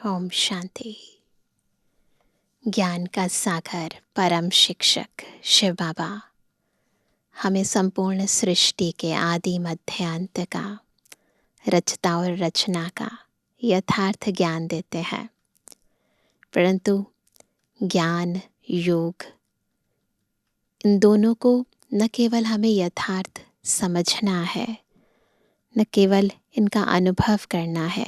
ओम शांति। ज्ञान का सागर परम शिक्षक शिव बाबा हमें संपूर्ण सृष्टि के आदि मध्य अंत का, रचता और रचना का यथार्थ ज्ञान देते हैं। परंतु ज्ञान, योग, इन दोनों को न केवल हमें यथार्थ समझना है, न केवल इनका अनुभव करना है,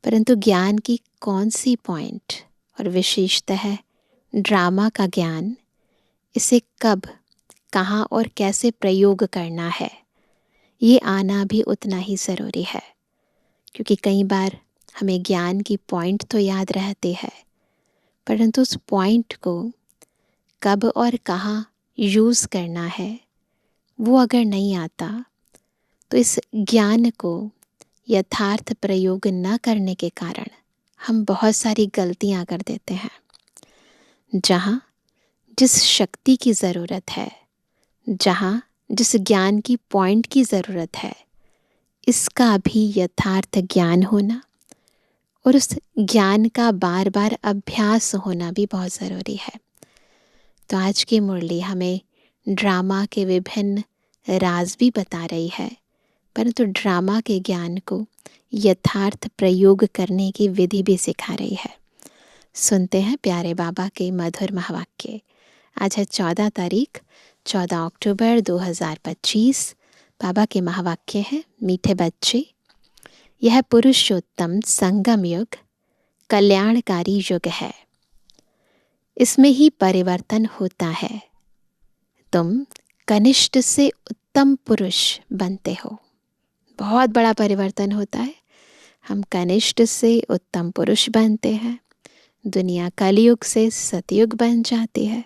परंतु ज्ञान की कौन सी पॉइंट और विशेषतः ड्रामा का ज्ञान, इसे कब, कहाँ और कैसे प्रयोग करना है, ये आना भी उतना ही ज़रूरी है। क्योंकि कई बार हमें ज्ञान की पॉइंट तो याद रहती है, परंतु उस पॉइंट को कब और कहाँ यूज़ करना है, वो अगर नहीं आता तो इस ज्ञान को यथार्थ प्रयोग न करने के कारण हम बहुत सारी गलतियां कर देते हैं। जहाँ जिस शक्ति की ज़रूरत है, जहाँ जिस ज्ञान की पॉइंट की ज़रूरत है, इसका भी यथार्थ ज्ञान होना और उस ज्ञान का बार बार अभ्यास होना भी बहुत ज़रूरी है। तो आज की मुरली हमें ड्रामा के विभिन्न राज भी बता रही है, परंतु ड्रामा के ज्ञान को यथार्थ प्रयोग करने की विधि भी सिखा रही है। सुनते हैं प्यारे बाबा के मधुर महावाक्य। आज है 14 तारीख, 14 अक्टूबर 2025। बाबा के महावाक्य हैं, मीठे बच्चे, यह पुरुषोत्तम संगम युग कल्याणकारी युग है। इसमें ही परिवर्तन होता है। तुम कनिष्ठ से उत्तम पुरुष बनते हो। बहुत बड़ा परिवर्तन होता है। हम कनिष्ठ से उत्तम पुरुष बनते हैं। दुनिया कलयुग से सतयुग बन जाती है।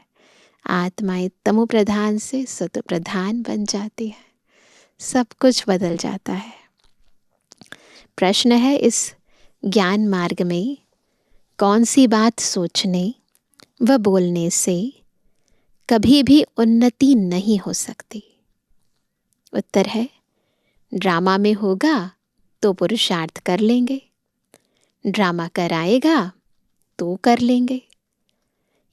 आत्माएं तमो प्रधान से सतो प्रधान बन जाती है। सब कुछ बदल जाता है। प्रश्न है, इस ज्ञान मार्ग में कौन सी बात सोचने व बोलने से कभी भी उन्नति नहीं हो सकती? उत्तर है, ड्रामा में होगा तो पुरुषार्थ कर लेंगे, ड्रामा कराएगा तो कर लेंगे।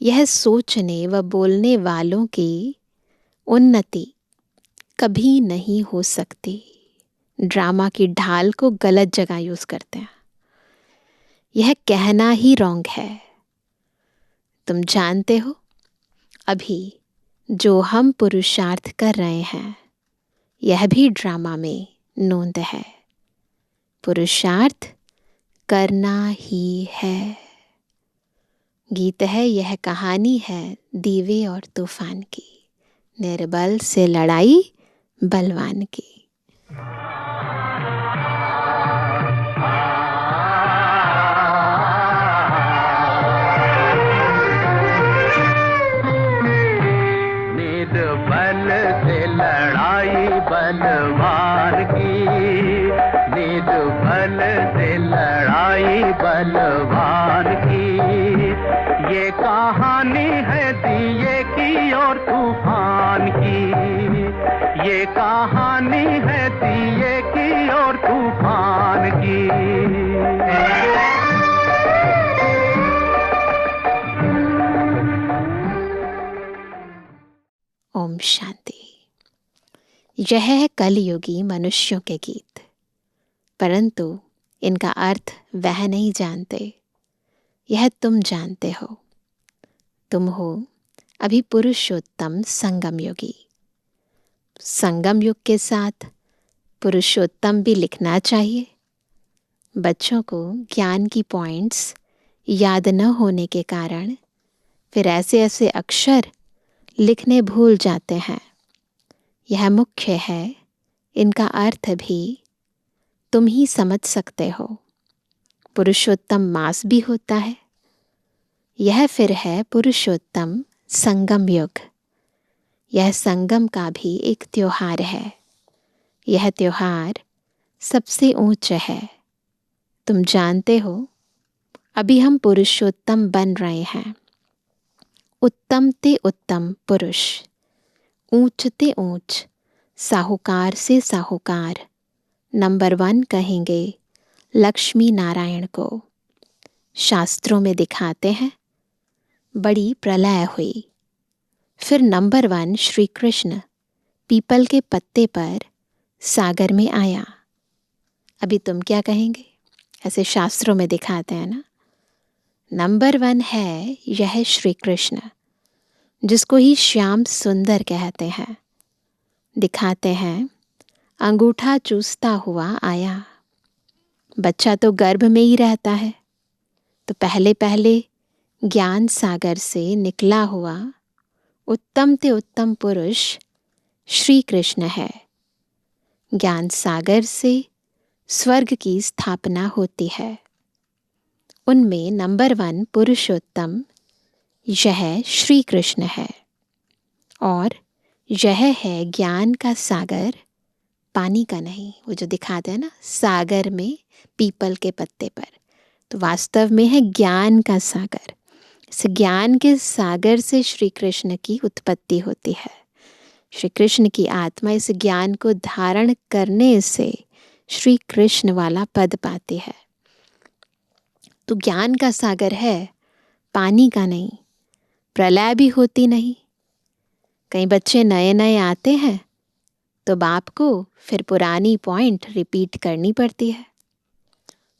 यह सोचने व बोलने वालों की उन्नति कभी नहीं हो सकती। ड्रामा की ढाल को गलत जगह यूज करते हैं। यह कहना ही रॉन्ग है। तुम जानते हो, अभी जो हम पुरुषार्थ कर रहे हैं, यह भी ड्रामा में नोंद है। पुरुषार्थ करना ही है। गीत है, यह कहानी है दीवे और तूफान की, निर्बल से लड़ाई बलवान की। निर्बल से लड़ाई बलवान की, निर्बल से लड़ाई बलवान की। ये कहानी है दिए की और तूफान की, ये कहानी है दिए की और तूफान की। ओम शांति। यह है कलयुगी मनुष्यों के गीत, परंतु इनका अर्थ वह नहीं जानते। यह तुम जानते हो। तुम हो अभी पुरुषोत्तम संगम योगी। संगम युग के साथ पुरुषोत्तम भी लिखना चाहिए। बच्चों को ज्ञान की पॉइंट्स याद न होने के कारण फिर ऐसे ऐसे अक्षर लिखने भूल जाते हैं। यह मुख्य है, इनका अर्थ भी तुम ही समझ सकते हो। पुरुषोत्तम मास भी होता है। यह फिर है पुरुषोत्तम संगम युग। यह संगम का भी एक त्योहार है। यह त्योहार सबसे ऊंच है। तुम जानते हो, अभी हम पुरुषोत्तम बन रहे हैं। उत्तम ते उत्तम पुरुष, ऊंच ते ऊंच, साहूकार से साहूकार, नंबर 1 कहेंगे लक्ष्मी नारायण को। शास्त्रों में दिखाते हैं बड़ी प्रलय हुई। फिर नंबर 1 श्री कृष्ण पीपल के पत्ते पर सागर में आया। अभी तुम क्या कहेंगे? ऐसे शास्त्रों में दिखाते हैं ना। नंबर 1 है यह श्री कृष्ण, जिसको ही श्याम सुंदर कहते हैं। दिखाते हैं अंगूठा चूसता हुआ आया। बच्चा तो गर्भ में ही रहता है, तो पहले पहले ज्ञान सागर से निकला हुआ उत्तम ते उत्तम पुरुष श्री कृष्ण है। ज्ञान सागर से स्वर्ग की स्थापना होती है। उनमें नंबर 1 पुरुषोत्तम यह श्री कृष्ण है, और यह है ज्ञान का सागर, पानी का नहीं। वो जो दिखाते हैं ना सागर में पीपल के पत्ते पर, तो वास्तव में है ज्ञान का सागर। इस ज्ञान के सागर से श्री कृष्ण की उत्पत्ति होती है। श्री कृष्ण की आत्मा इस ज्ञान को धारण करने से श्री कृष्ण वाला पद पाती है। तो ज्ञान का सागर है, पानी का नहीं। प्रलय भी होती नहीं। कई बच्चे नए नए आते हैं तो बाप को फिर पुरानी पॉइंट रिपीट करनी पड़ती है।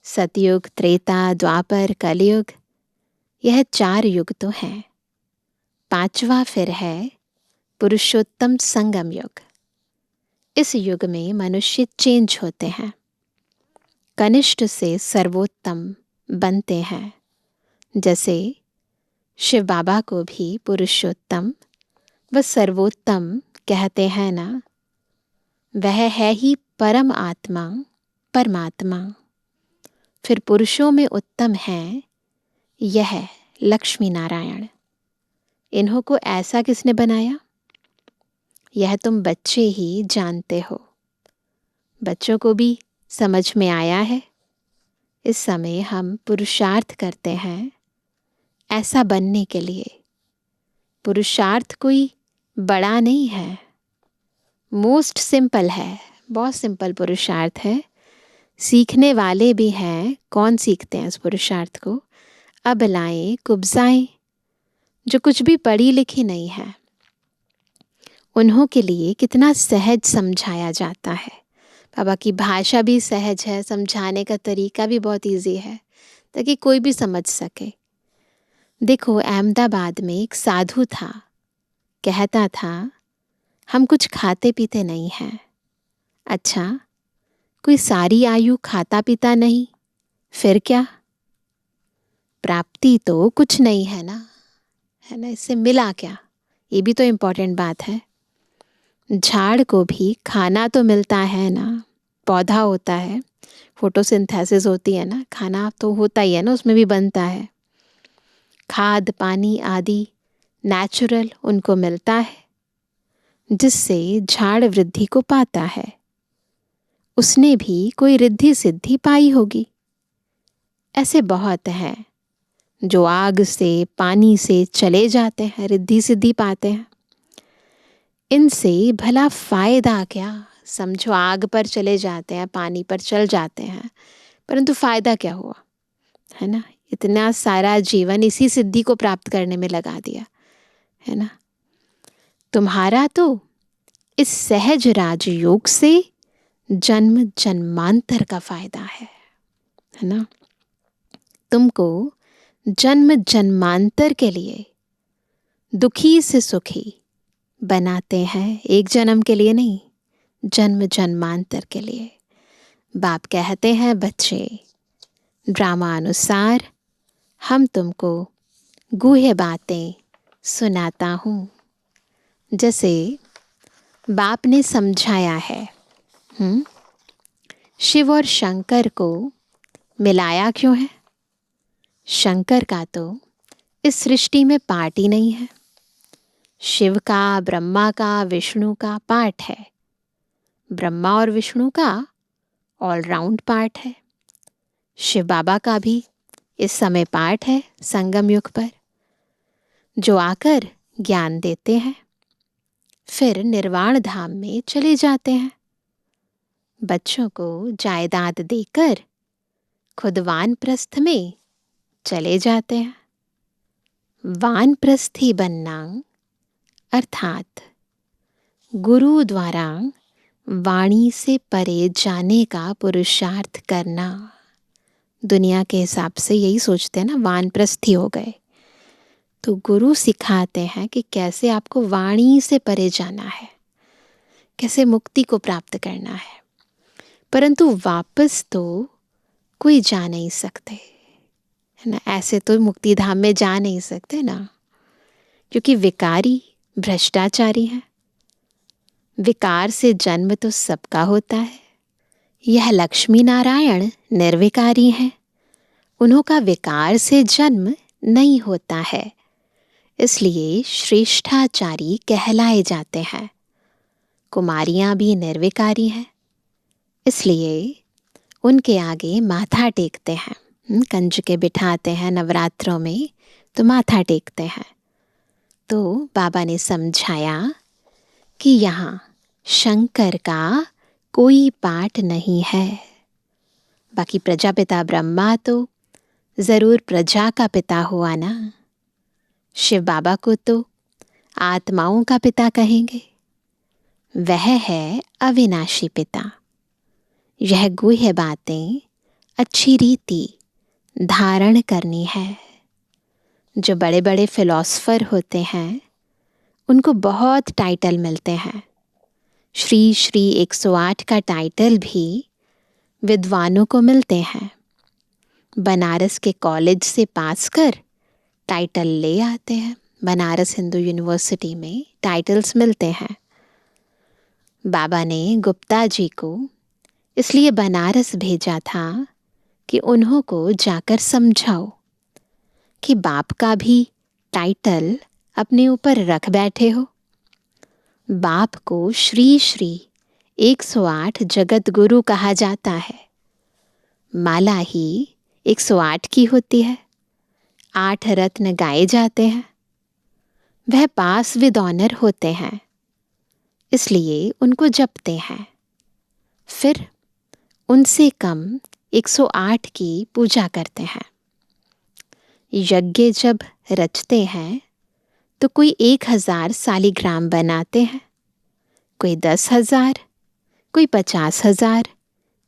सतयुग, त्रेता, द्वापर, कलयुग, यह 4 युग तो हैं। 5वां फिर है पुरुषोत्तम संगम युग। इस युग में मनुष्य चेंज होते हैं, कनिष्ठ से सर्वोत्तम बनते हैं। जैसे शिव बाबा को भी पुरुषोत्तम व सर्वोत्तम कहते हैं ना। वह है ही परम आत्मा, परमात्मा। फिर पुरुषों में उत्तम है यह लक्ष्मी नारायण। इन्हों को ऐसा किसने बनाया? यह तुम बच्चे ही जानते हो। बच्चों को भी समझ में आया है। इस समय हम पुरुषार्थ करते हैं ऐसा बनने के लिए। पुरुषार्थ कोई बड़ा नहीं है, मोस्ट सिंपल है, बहुत सिंपल पुरुषार्थ है। सीखने वाले भी हैं। कौन सीखते हैं इस पुरुषार्थ को? अबलाएं, कुब्जाएं, जो कुछ भी पढ़ी लिखी नहीं है, उन्हों के लिए कितना सहज समझाया जाता है। बाबा की भाषा भी सहज है, समझाने का तरीका भी बहुत इजी है, ताकि कोई भी समझ सके। देखो, अहमदाबाद में एक साधु था, कहता था हम कुछ खाते पीते नहीं हैं। अच्छा, कोई सारी आयु खाता पीता नहीं, फिर क्या? प्राप्ति तो कुछ नहीं है ना, है ना? इससे मिला क्या? ये भी तो इम्पोर्टेंट बात है। झाड़ को भी खाना तो मिलता है ना, पौधा होता है, फोटोसिंथेसिस होती है ना, खाना तो होता ही है ना, उसमें भी बनता है। खाद, पानी आदि नेचुरल उनको मिलता है, जिससे झाड़ वृद्धि को पाता है। उसने भी कोई रिद्धि सिद्धि पाई होगी। ऐसे बहुत हैं जो आग से, पानी से चले जाते हैं, रिद्धि सिद्धि पाते हैं। इनसे भला फायदा क्या? समझो, आग पर चले जाते हैं, पानी पर चल जाते हैं, परंतु फायदा क्या हुआ? है ना? इतना सारा जीवन इसी सिद्धि को प्राप्त करने में लगा दिया, है ना? तुम्हारा तो इस सहज राजयोग से जन्म जन्मांतर का फायदा है ना? तुमको जन्म जन्मांतर के लिए दुखी से सुखी बनाते हैं, एक जन्म के लिए नहीं, जन्म जन्मांतर के लिए। बाप कहते हैं, बच्चे, ड्रामा अनुसार हम तुमको गूढ़ बातें सुनाता हूँ। जैसे बाप ने समझाया है, शिव और शंकर को मिलाया क्यों है? शंकर का तो इस सृष्टि में पार्ट ही नहीं है। शिव का, ब्रह्मा का, विष्णु का पार्ट है। ब्रह्मा और विष्णु का ऑलराउंड पार्ट है। शिव बाबा का भी इस समय पार्ट है संगम युग पर, जो आकर ज्ञान देते हैं, फिर निर्वाण धाम में चले जाते हैं। बच्चों को जायदाद देकर खुद वानप्रस्थ में चले जाते हैं। वानप्रस्थी बनना अर्थात गुरु द्वारा वाणी से परे जाने का पुरुषार्थ करना। दुनिया के हिसाब से यही सोचते हैं ना, वानप्रस्थी हो गए। तो गुरु सिखाते हैं कि कैसे आपको वाणी से परे जाना है, कैसे मुक्ति को प्राप्त करना है। परंतु वापस तो कोई जा नहीं सकते, है ना। ऐसे तो मुक्ति धाम में जा नहीं सकते ना, क्योंकि विकारी भ्रष्टाचारी है। विकार से जन्म तो सबका होता है। यह लक्ष्मी नारायण निर्विकारी हैं, उन्हों का विकार से जन्म नहीं होता है, इसलिए श्रेष्ठाचारी कहलाए जाते हैं। कुमारियां भी निर्विकारी हैं, इसलिए उनके आगे माथा टेकते हैं। कंजके बिठाते हैं नवरात्रों में तो माथा टेकते हैं। तो बाबा ने समझाया कि यहाँ शंकर का कोई पाठ नहीं है। बाकी प्रजापिता ब्रह्मा तो जरूर प्रजा का पिता हुआ ना। शिव बाबा को तो आत्माओं का पिता कहेंगे, वह है अविनाशी पिता। यह गुह्य बातें अच्छी रीति धारण करनी है। जो बड़े बड़े फिलॉसफर होते हैं उनको बहुत टाइटल मिलते हैं। श्री श्री 108 का टाइटल भी विद्वानों को मिलते हैं। बनारस के कॉलेज से पास कर टाइटल ले आते हैं। बनारस हिंदू यूनिवर्सिटी में टाइटल्स मिलते हैं। बाबा ने गुप्ता जी को इसलिए बनारस भेजा था कि उन्हों को जाकर समझाओ कि बाप का भी टाइटल अपने ऊपर रख बैठे हो। बाप को श्री श्री 108 जगत गुरु कहा जाता है। माला ही 108 की होती है। 8 रत्न गाए जाते हैं। वह पास विद ऑनर होते हैं, इसलिए उनको जपते हैं। फिर उनसे कम 108 की पूजा करते हैं। यज्ञ जब रचते हैं तो कोई 1000 सालिग्राम बनाते हैं, कोई 10,000, कोई 50,000,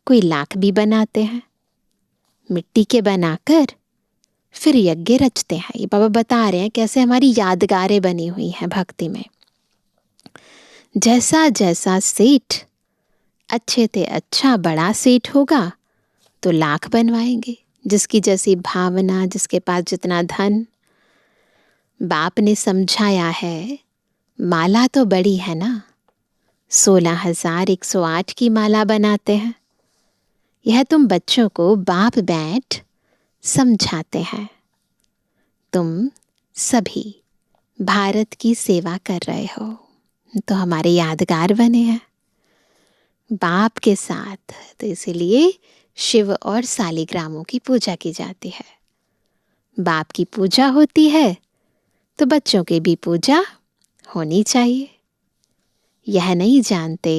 कोई लाख भी बनाते हैं। मिट्टी के बनाकर फिर यज्ञ रचते हैं। ये बाबा बता रहे हैं कैसे हमारी यादगारें बनी हुई हैं भक्ति में। जैसा जैसा सेठ अच्छे से अच्छा बड़ा सेठ होगा तो लाख बनवाएंगे, जिसकी जैसी भावना, जिसके पास जितना धन। बाप ने समझाया है माला तो बड़ी है ना, 16,108 की माला बनाते हैं। यह तुम बच्चों को बाप बैठ समझाते हैं। तुम सभी भारत की सेवा कर रहे हो तो हमारे यादगार बने हैं बाप के साथ। तो इसीलिए शिव और सालिग्रामों की पूजा की जाती है। बाप की पूजा होती है तो बच्चों की भी पूजा होनी चाहिए। यह नहीं जानते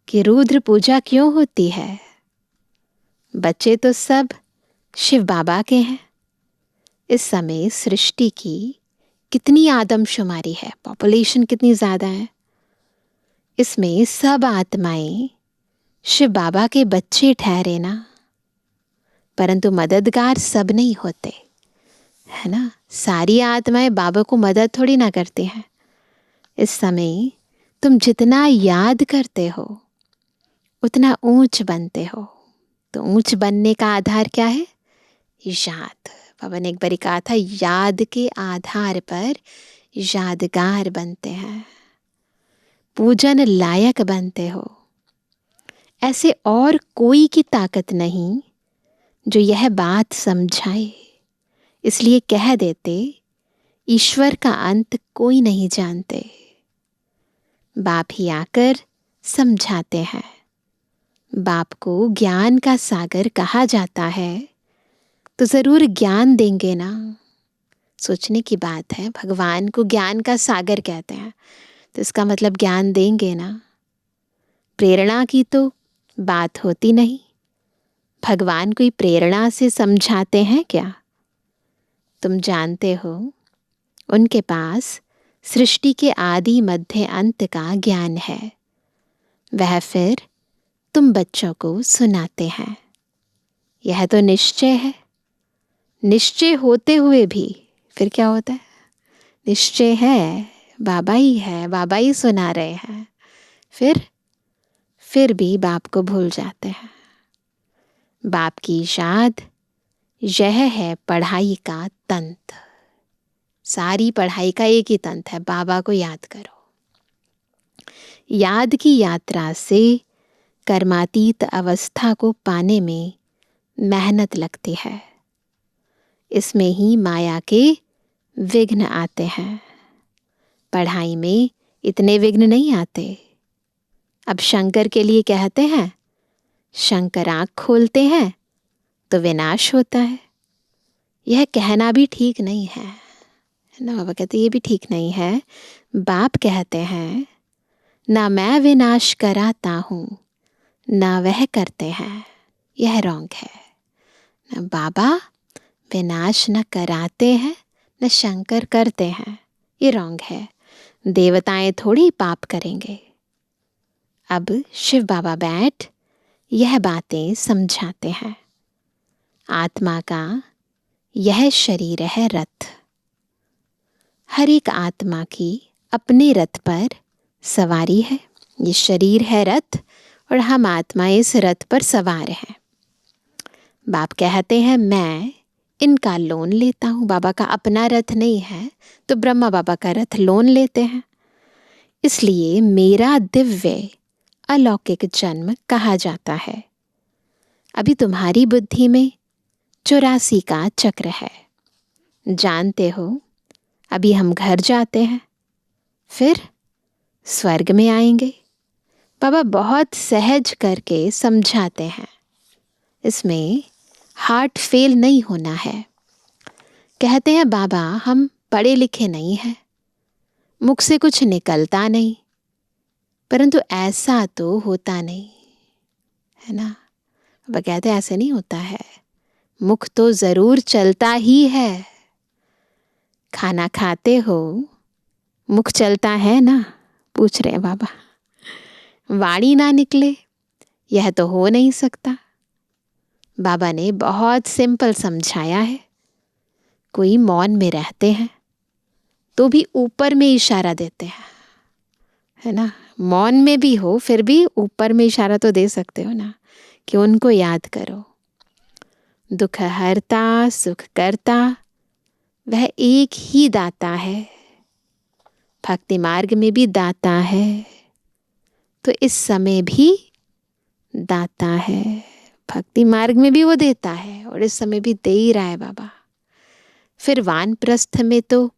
कि रुद्र पूजा क्यों होती है। बच्चे तो सब शिव बाबा के हैं। इस समय सृष्टि की कितनी आदमशुमारी है, पॉपुलेशन कितनी ज़्यादा है। इसमें सब आत्माएं शिव बाबा के बच्चे ठहरे ना, परंतु मददगार सब नहीं होते, है ना। सारी आत्माएं बाबा को मदद थोड़ी ना करती हैं। इस समय तुम जितना याद करते हो उतना ऊंच बनते हो। तो ऊंच बनने का आधार क्या है? याद। बाबा ने एक बारी कहा था, याद के आधार पर यादगार बनते हैं, पूजन लायक बनते हो। ऐसे और कोई की ताकत नहीं जो यह बात समझाए। इसलिए कह देते, ईश्वर का अंत कोई नहीं जानते। बाप ही आकर समझाते हैं। बाप को ज्ञान का सागर कहा जाता है तो ज़रूर ज्ञान देंगे ना। सोचने की बात है, भगवान को ज्ञान का सागर कहते हैं तो इसका मतलब ज्ञान देंगे ना। प्रेरणा की तो बात होती नहीं। भगवान कोई प्रेरणा से समझाते हैं क्या? तुम जानते हो, उनके पास सृष्टि के आदि मध्य अंत का ज्ञान है। वह फिर तुम बच्चों को सुनाते हैं। यह तो निश्चय है। निश्चय होते हुए भी फिर क्या होता है? निश्चय है, बाबा ही है, बाबा ही सुना रहे हैं, फिर भी बाप को भूल जाते हैं। बाप की इशाद यह है पढ़ाई का तंत्र। सारी पढ़ाई का एक ही तंत्र है, बाबा को याद करो। याद की यात्रा से कर्मातीत अवस्था को पाने में मेहनत लगती है। इसमें ही माया के विघ्न आते हैं। पढ़ाई में इतने विघ्न नहीं आते। अब शंकर के लिए कहते हैं, शंकर आँख खोलते हैं तो विनाश होता है। यह कहना भी ठीक नहीं है ना। बाबा कहते ये भी ठीक नहीं है। बाप कहते हैं, ना मैं विनाश कराता हूँ ना वह करते हैं। यह रॉन्ग है ना। बाबा विनाश न कराते हैं न शंकर करते हैं। ये रॉन्ग है। देवताएं थोड़ी पाप करेंगे। अब शिव बाबा बैठ यह बातें समझाते हैं। आत्मा का यह शरीर है रथ। हर एक आत्मा की अपने रथ पर सवारी है। ये शरीर है रथ और हम आत्मा इस रथ पर सवार हैं। बाप कहते हैं, मैं इनका लोन लेता हूँ। बाबा का अपना रथ नहीं है तो ब्रह्मा बाबा का रथ लोन लेते हैं। इसलिए मेरा दिव्य अलौकिक जन्म कहा जाता है। अभी तुम्हारी बुद्धि में 84 का चक्र है। जानते हो, अभी हम घर जाते हैं, फिर स्वर्ग में आएंगे। बाबा बहुत सहज करके समझाते हैं। इसमें हार्ट फेल नहीं होना है। कहते हैं बाबा हम पढ़े लिखे नहीं हैं, मुख से कुछ निकलता नहीं, परंतु ऐसा तो होता नहीं है ना। बाबा कहते हैं ऐसे नहीं होता है। मुख तो जरूर चलता ही है। खाना खाते हो, मुख चलता है ना? पूछ रहे हैं बाबा। वाणी ना निकले, यह तो हो नहीं सकता। बाबा ने बहुत सिंपल समझाया है। कोई मौन में रहते हैं तो भी ऊपर में इशारा देते हैं, है ना। मौन में भी हो फिर भी ऊपर में इशारा तो दे सकते हो ना, कि उनको याद करो। दुख हरता सुख करता वह एक ही दाता है। भक्ति मार्ग में भी दाता है तो इस समय भी दाता है। भक्ति मार्ग में भी वो देता है और इस समय भी दे ही रहा है बाबा। फिर वानप्रस्थ में तो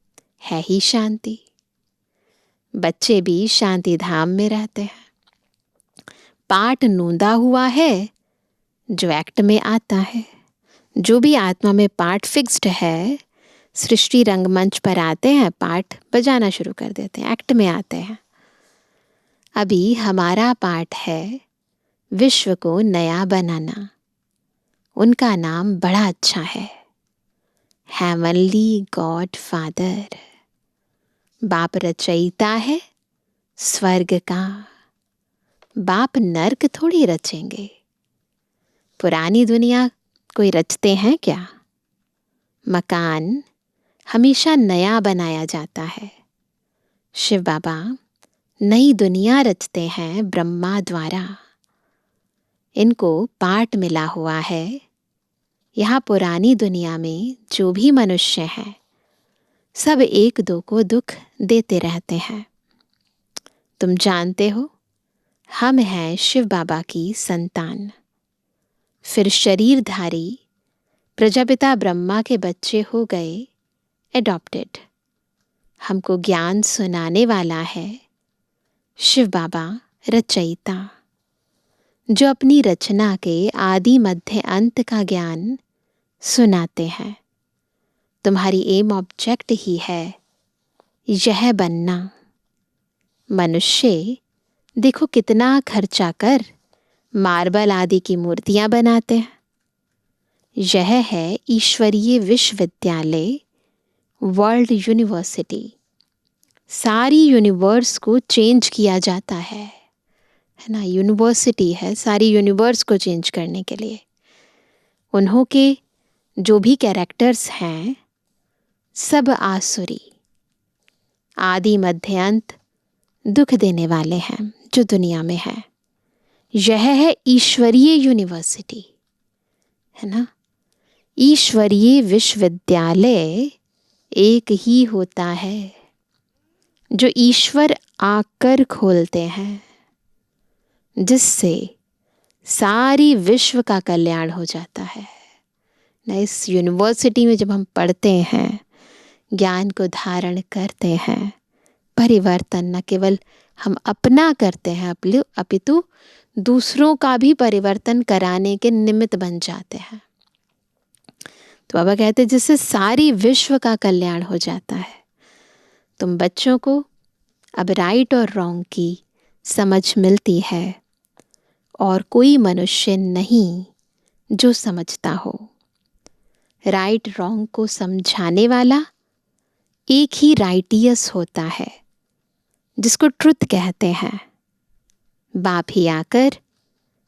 है ही शांति। बच्चे भी शांति धाम में रहते हैं। पाठ नूंदा हुआ है जो एक्ट में आता है। जो भी आत्मा में पार्ट फिक्स्ड है, सृष्टि रंगमंच पर आते हैं, पार्ट बजाना शुरू कर देते हैं, एक्ट में आते हैं। अभी हमारा पार्ट है विश्व को नया बनाना। उनका नाम बड़ा अच्छा है, हेवनली गॉड फादर। बाप रचयिता है स्वर्ग का। बाप नर्क थोड़ी रचेंगे। पुरानी दुनिया कोई रचते हैं क्या? मकान हमेशा नया बनाया जाता है। शिव बाबा नई दुनिया रचते हैं ब्रह्मा द्वारा। इनको पार्ट मिला हुआ है। यहाँ पुरानी दुनिया में जो भी मनुष्य हैं, सब एक दो को दुख देते रहते हैं। तुम जानते हो, हम हैं शिव बाबा की संतान। फिर शरीरधारी प्रजापिता ब्रह्मा के बच्चे हो गए एडॉप्टेड। हमको ज्ञान सुनाने वाला है शिव बाबा रचयिता, जो अपनी रचना के आदि मध्य अंत का ज्ञान सुनाते हैं। तुम्हारी एम ऑब्जेक्ट ही है यह बनना। मनुष्य देखो कितना खर्चा कर मार्बल आदि की मूर्तियां बनाते हैं। यह है ईश्वरीय विश्वविद्यालय वर्ल्ड यूनिवर्सिटी, सारी यूनिवर्स को चेंज किया जाता है ना। यूनिवर्सिटी है सारी यूनिवर्स को चेंज करने के लिए। उन्हों के जो भी कैरेक्टर्स हैं सब आसुरी, आदि मध्य अंत दुख देने वाले हैं जो दुनिया में है। यह है ईश्वरीय यूनिवर्सिटी, है ना। ईश्वरीय विश्वविद्यालय एक ही होता है जो ईश्वर आकर खोलते हैं, जिससे सारी विश्व का कल्याण हो जाता है ना। इस यूनिवर्सिटी में जब हम पढ़ते हैं, ज्ञान को धारण करते हैं, परिवर्तन न केवल हम अपना करते हैं अपितु दूसरों का भी परिवर्तन कराने के निमित्त बन जाते हैं। तो बाबा कहते हैं जिससे सारी विश्व का कल्याण हो जाता है। तुम बच्चों को अब राइट और रॉन्ग की समझ मिलती है, और कोई मनुष्य नहीं जो समझता हो। राइट रॉन्ग को समझाने वाला एक ही राइटियस होता है, जिसको ट्रुथ कहते हैं। बाप ही आकर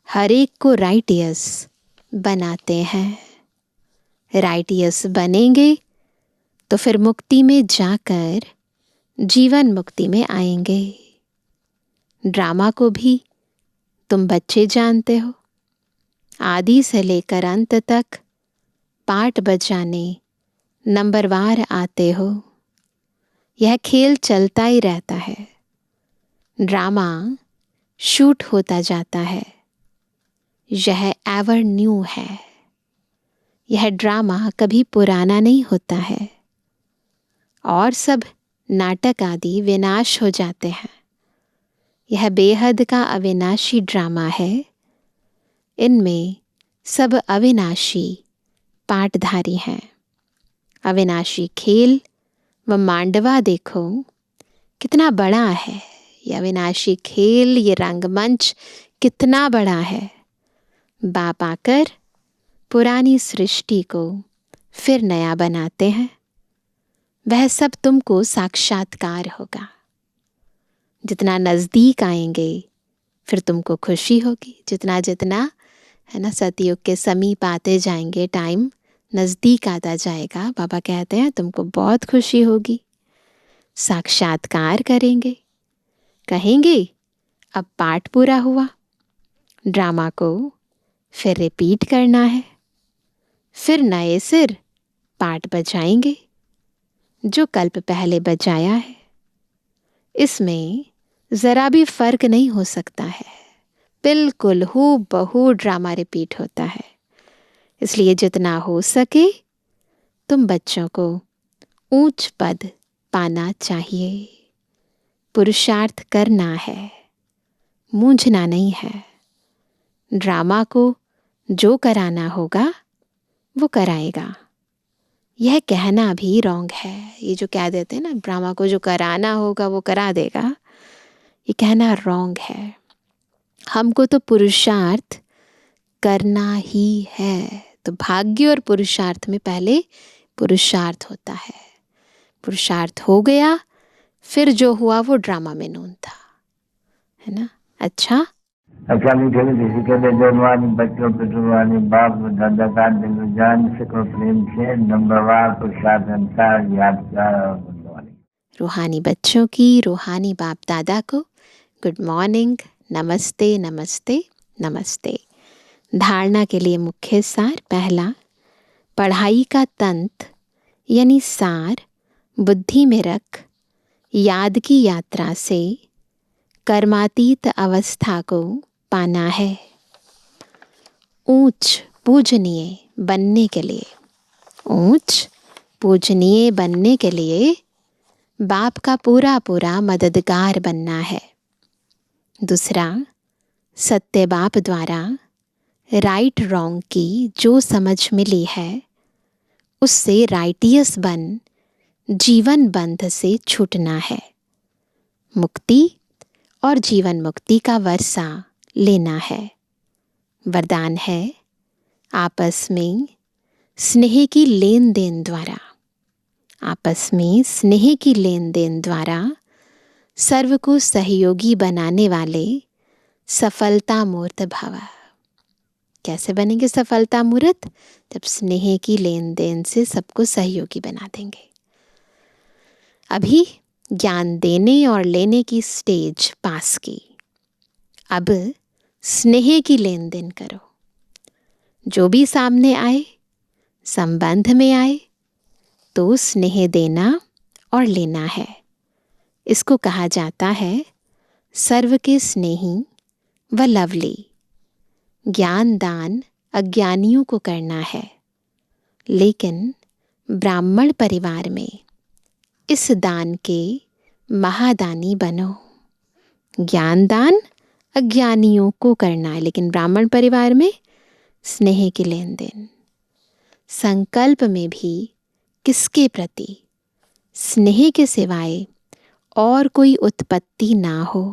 हर एक को राइटियस बनाते हैं। राइटियस बनेंगे तो फिर मुक्ति में जाकर जीवन मुक्ति में आएंगे। ड्रामा को भी तुम बच्चे जानते हो, आदि से लेकर अंत तक पार्ट बजाने नंबरवार आते हो। यह खेल चलता ही रहता है। ड्रामा शूट होता जाता है। यह एवर न्यू है। यह ड्रामा कभी पुराना नहीं होता है। और सब नाटक आदि विनाश हो जाते हैं। यह बेहद का अविनाशी ड्रामा है। इनमें सब अविनाशी पाटधारी हैं। अविनाशी खेल व मांडवा देखो कितना बड़ा है। ये अविनाशी खेल, ये रंगमंच कितना बड़ा है। बाप आकर पुरानी सृष्टि को फिर नया बनाते हैं। वह सब तुमको साक्षात्कार होगा। जितना नज़दीक आएंगे फिर तुमको खुशी होगी। जितना जितना है ना सतयुग के समीप आते जाएंगे, टाइम नज़दीक आता जाएगा, बाबा कहते हैं तुमको बहुत खुशी होगी। साक्षात्कार करेंगे, कहेंगे अब पाठ पूरा हुआ, ड्रामा को फिर रिपीट करना है। फिर नए सिर पाठ बजाएंगे जो कल्प पहले बजाया है। इसमें ज़रा भी फ़र्क नहीं हो सकता है। बिल्कुल हूबहू ड्रामा रिपीट होता है। इसलिए जितना हो सके तुम बच्चों को ऊंच पद पाना चाहिए। पुरुषार्थ करना है, मूंझना नहीं है। ड्रामा को जो कराना होगा वो कराएगा। यह कहना भी रॉन्ग है। ये जो कह देते हैं ना ड्रामा को जो कराना होगा वो करा देगा, ये कहना रॉन्ग है। हमको तो पुरुषार्थ करना ही है। तो भाग्य और पुरुषार्थ में पहले पुरुषार्थ होता है। पुरुषार्थ हो गया, फिर जो हुआ वो ड्रामा में नून था, है ना। अच्छा मीठे किसी के लिए जवानी बच्चों पे जुबानी बाप दादा का दिल जान सको प्रेम से नंबरवार पुरुषार्थ अनुसार यादगार और गुड मॉर्निंग। रूहानी बच्चों की रूहानी बाप दादा को गुड मॉर्निंग, नमस्ते नमस्ते नमस्ते। धारणा के लिए मुख्य सार। पहला, पढ़ाई का तंत्र यानी सार बुद्धि में रख याद की यात्रा से कर्मातीत अवस्था को पाना है। ऊंच पूजनीय बनने के लिए, ऊंच पूजनीय बनने के लिए बाप का पूरा पूरा मददगार बनना है। दूसरा, सत्य बाप द्वारा राइट रॉन्ग की जो समझ मिली है उससे राइटियस बन जीवन बंध से छूटना है। मुक्ति और जीवन मुक्ति का वर्षा लेना है। वरदान है आपस में स्नेह की लेन देन द्वारा आपस में स्नेह की लेन देन द्वारा सर्व को सहयोगी बनाने वाले सफलता मूर्त भव। कैसे बनेंगे सफलता मूर्त? जब स्नेह की लेन देन से सबको सहयोगी बना देंगे। अभी ज्ञान देने और लेने की स्टेज पास की, अब स्नेह की लेन देन करो। जो भी सामने आए, संबंध में आए, तो स्नेह देना और लेना है। इसको कहा जाता है सर्व के स्नेही व लवली। ज्ञान दान अज्ञानियों को करना है, लेकिन ब्राह्मण परिवार में इस दान के महादानी बनो। ज्ञान दान अज्ञानियों को करना है, लेकिन ब्राह्मण परिवार में स्नेह की लेन देन। संकल्प में भी किसके प्रति स्नेह के सिवाय और कोई उत्पत्ति ना हो।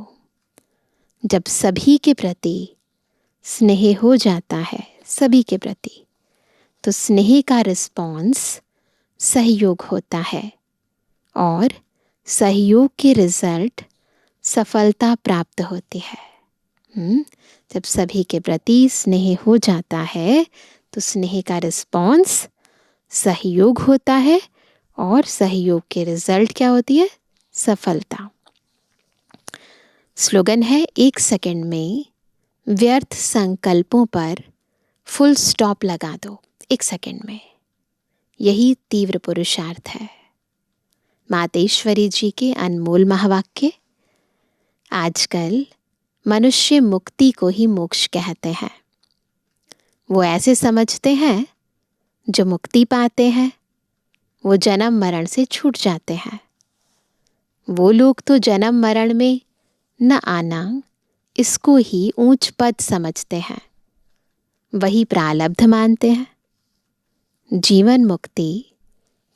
जब सभी के प्रति स्नेह हो जाता है, सभी के प्रति, तो स्नेह का रिस्पॉन्स सहयोग होता है और सहयोग के रिजल्ट सफलता प्राप्त होती है। जब सभी के प्रति स्नेह हो जाता है तो स्नेह का रिस्पॉन्स सहयोग होता है और सहयोग के रिजल्ट क्या होती है? सफलता। स्लोगन है 1 सेकंड में व्यर्थ संकल्पों पर फुल स्टॉप लगा दो। 1 सेकंड में। यही तीव्र पुरुषार्थ है। मातेश्वरी जी के अनमोल महावाक्य। आजकल मनुष्य मुक्ति को ही मोक्ष कहते हैं। वो ऐसे समझते हैं जो मुक्ति पाते हैं वो जन्म मरण से छूट जाते हैं। वो लोग तो जन्म मरण में न आना इसको ही ऊंच पद समझते हैं, वही प्रारब्ध मानते हैं। जीवन मुक्ति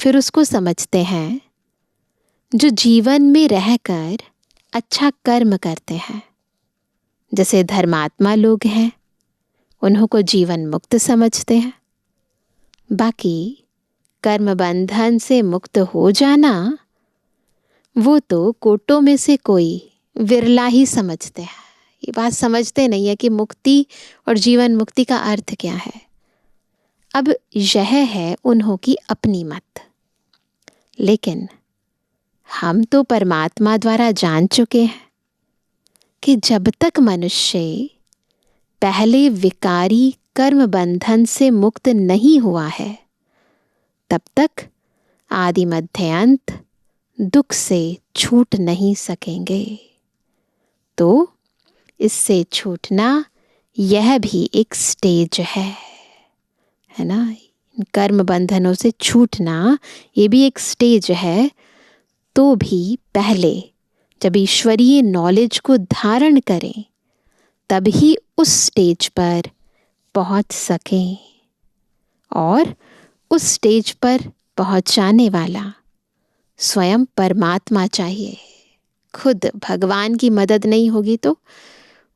फिर उसको समझते हैं जो जीवन में रहकर अच्छा कर्म करते हैं। जैसे धर्मात्मा लोग हैं, उन्हों को जीवन मुक्त समझते हैं। बाकी कर्म बंधन से मुक्त हो जाना वो तो कोटों में से कोई विरला ही समझते हैं। ये बात समझते नहीं है कि मुक्ति और जीवन मुक्ति का अर्थ क्या है। अब यह है उन्हों की अपनी मत, लेकिन हम तो परमात्मा द्वारा जान चुके हैं कि जब तक मनुष्य पहले विकारी कर्म बंधन से मुक्त नहीं हुआ है, तब तक आदि मध्य अंत दुख से छूट नहीं सकेंगे। तो इससे छूटना यह भी एक स्टेज है ना। कर्म बंधनों से छूटना ये भी एक स्टेज है। तो भी पहले जब ईश्वरीय नॉलेज को धारण करें तभी उस स्टेज पर पहुंच सकें। और उस स्टेज पर पहुंचाने वाला स्वयं परमात्मा चाहिए। खुद भगवान की मदद नहीं होगी तो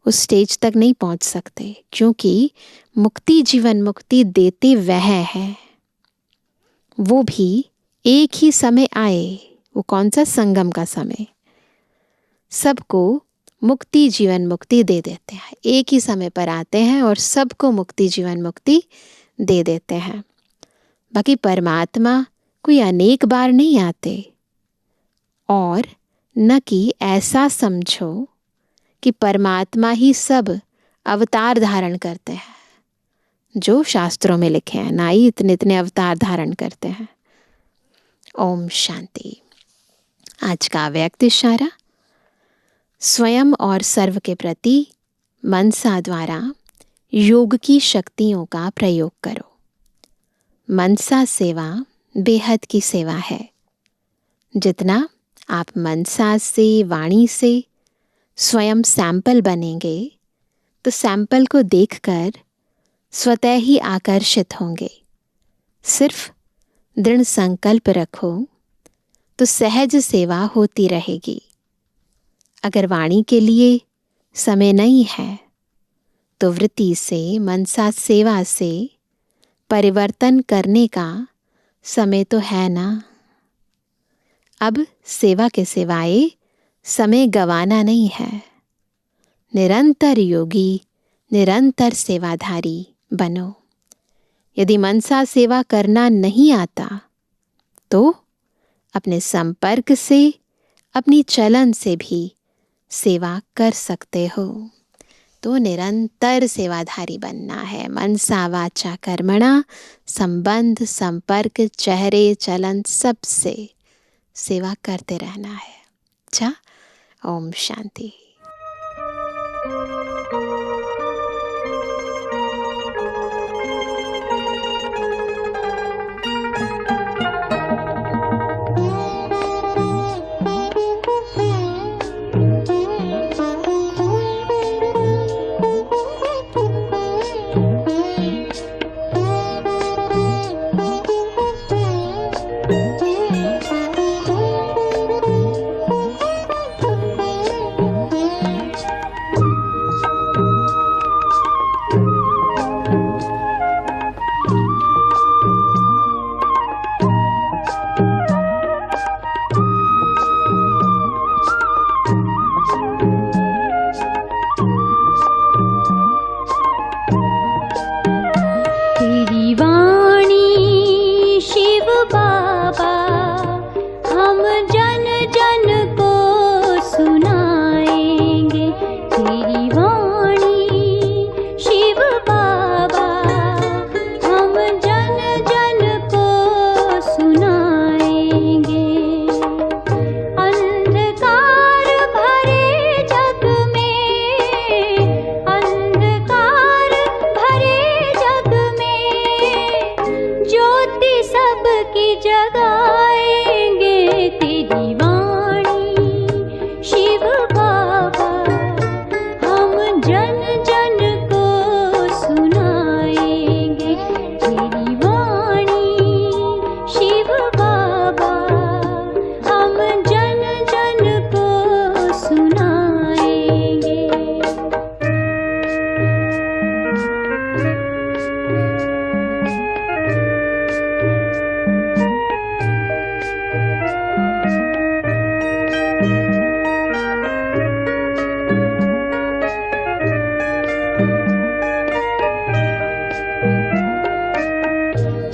उस स्टेज तक नहीं पहुंच सकते, क्योंकि मुक्ति जीवन मुक्ति देते वह है। वो भी एक ही समय आए। वो कौन सा? संगम का समय। सबको मुक्ति जीवन मुक्ति दे देते हैं, एक ही समय पर आते हैं और सबको मुक्ति जीवन मुक्ति दे देते हैं। बाकी परमात्मा कोई अनेक बार नहीं आते। और न कि ऐसा समझो कि परमात्मा ही सब अवतार धारण करते हैं, जो शास्त्रों में लिखे हैं ना ही इतने इतने अवतार धारण करते हैं। ओम शांति। आज का व्यक्त इशारा, स्वयं और सर्व के प्रति मनसा द्वारा योग की शक्तियों का प्रयोग करो। मनसा सेवा बेहद की सेवा है। जितना आप मनसा से, वाणी से स्वयं सैंपल बनेंगे तो सैंपल को देखकर स्वतः ही आकर्षित होंगे। सिर्फ दृढ़ संकल्प रखो तो सहज सेवा होती रहेगी। अगर वाणी के लिए समय नहीं है तो वृत्ति से, मनसा सेवा से परिवर्तन करने का समय तो है ना। अब सेवा के सिवाय समय गंवाना नहीं है। निरंतर योगी, निरंतर सेवाधारी बनो। यदि मनसा सेवा करना नहीं आता तो अपने संपर्क से, अपनी चलन से भी सेवा कर सकते हो। तो निरंतर सेवाधारी बनना है। मनसा वाचा कर्मणा, संबंध, संपर्क, चेहरे, चलन सबसे सेवा करते रहना है। अच्छा, ओम शांति।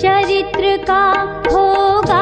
चरित्र का होगा